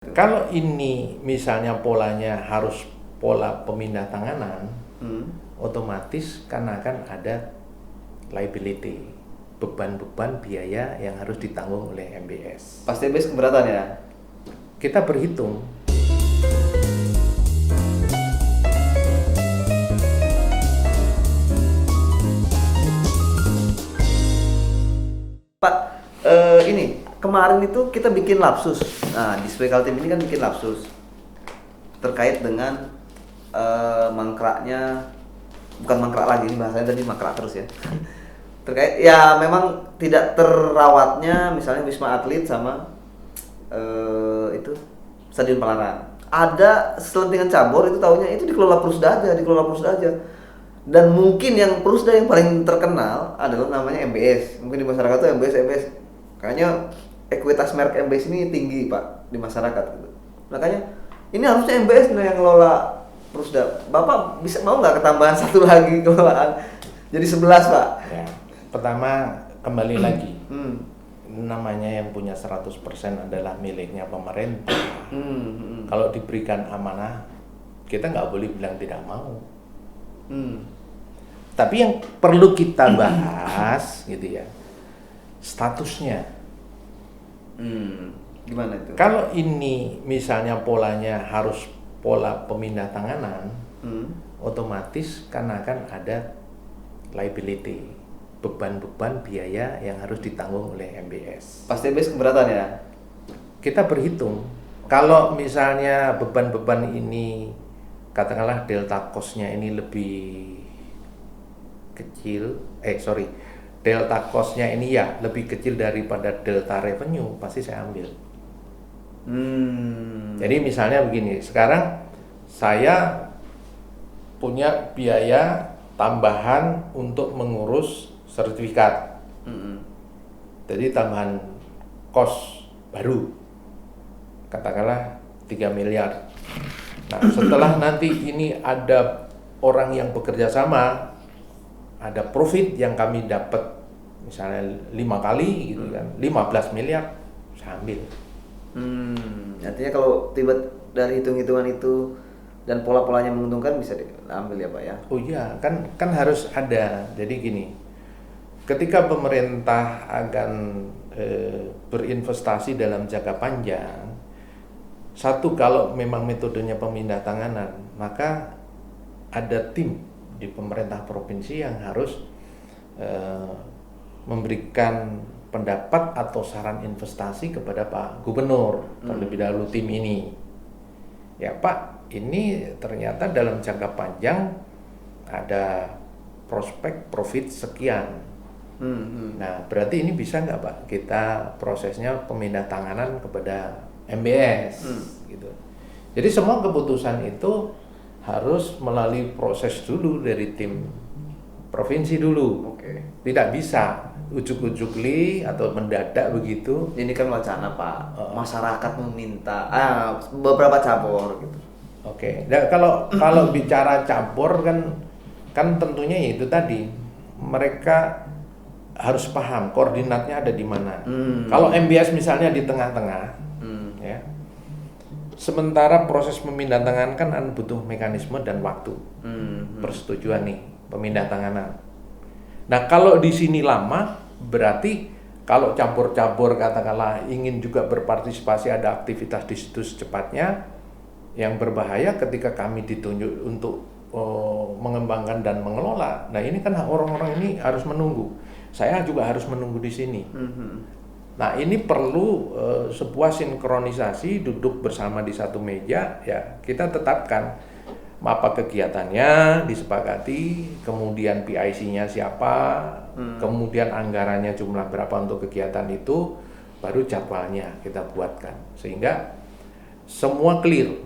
Kalau ini misalnya polanya harus pola pemindah tanganan, otomatis kan akan ada liability, beban-beban biaya yang harus ditanggung oleh MBS. Pasti MBS keberatan ya? Kita berhitung. Pak, ini kemarin itu kita bikin lapsus. Nah, di Special Team ini kan bikin lapsus terkait dengan mangkraknya, bukan mangkrak lagi, ini bahasanya tadi mangkrak terus ya. Terkait ya memang tidak terawatnya misalnya Wisma Atlet sama itu Stadion Palaran. Ada selentingan cabur itu taunya itu dikelola Prusda aja. Dan mungkin yang Prusda yang paling terkenal adalah namanya MBS. Mungkin di masyarakat tuh MBS. Kayaknya ekuitas merek MBS ini tinggi Pak di masyarakat gitu. Makanya ini harusnya MBS yang ngelola Prusda. Bapak bisa mau nggak ketambahan satu lagi kelolaan jadi 11 Pak? Ya, pertama kembali lagi. Namanya yang punya 100% adalah miliknya pemerintah. Kalau diberikan amanah, kita nggak boleh bilang tidak mau. Tapi yang perlu kita bahas gitu ya, statusnya. Gimana itu? Kalau ini misalnya polanya harus pola pemindah tanganan, otomatis kan akan ada liability, beban-beban biaya yang harus ditanggung oleh MBS. Pasti MBS keberatan ya? Kita berhitung, kalau misalnya beban-beban ini, katakanlah delta cost-nya ini lebih kecil, delta cost-nya ini ya lebih kecil daripada delta revenue, pasti saya ambil. Jadi misalnya begini, sekarang saya punya biaya tambahan untuk mengurus sertifikat. Jadi tambahan kos baru, katakanlah 3 miliar. Nah, setelah nanti ini ada orang yang bekerja sama, ada profit yang kami dapat misalnya 5 kali gitu kan, 15 miliar, saya ambil. Artinya kalau tiba dari hitung-hitungan itu dan pola-polanya menguntungkan bisa diambil ya Pak ya? Oh iya, kan harus ada. Jadi gini, ketika pemerintah akan berinvestasi dalam jangka panjang, satu, kalau memang metodenya pemindah tanganan, maka ada tim di pemerintah provinsi yang harus memberikan pendapat atau saran investasi kepada Pak Gubernur terlebih dahulu tim ini. Ya Pak, ini ternyata dalam jangka panjang ada prospek profit sekian. Nah, berarti ini bisa nggak Pak kita prosesnya pemindah tanganan kepada MBS gitu. Jadi semua keputusan itu harus melalui proses dulu dari tim provinsi dulu. Tidak bisa ujuk-ujukli atau mendadak begitu. Ini kan wacana Pak, masyarakat meminta beberapa cabur gitu. Nah, kalau bicara cabur kan tentunya ya itu tadi, mereka harus paham koordinatnya ada di mana. Kalau MBS misalnya di tengah-tengah, ya. Sementara proses pemindah tanganan kan butuh mekanisme dan waktu. Persetujuan nih pemindah tanganan. Nah, kalau di sini lama, berarti kalau cabur-cabur katakanlah ingin juga berpartisipasi ada aktivitas di situ secepatnya, yang berbahaya ketika kami ditunjuk untuk mengembangkan dan mengelola. Nah, ini kan orang-orang ini harus menunggu. Saya juga harus menunggu di sini. Nah, ini perlu sebuah sinkronisasi, duduk bersama di satu meja, ya kita tetapkan apa kegiatannya disepakati, kemudian PIC-nya siapa, kemudian anggarannya jumlah berapa untuk kegiatan itu, baru jadwalnya kita buatkan sehingga semua clear.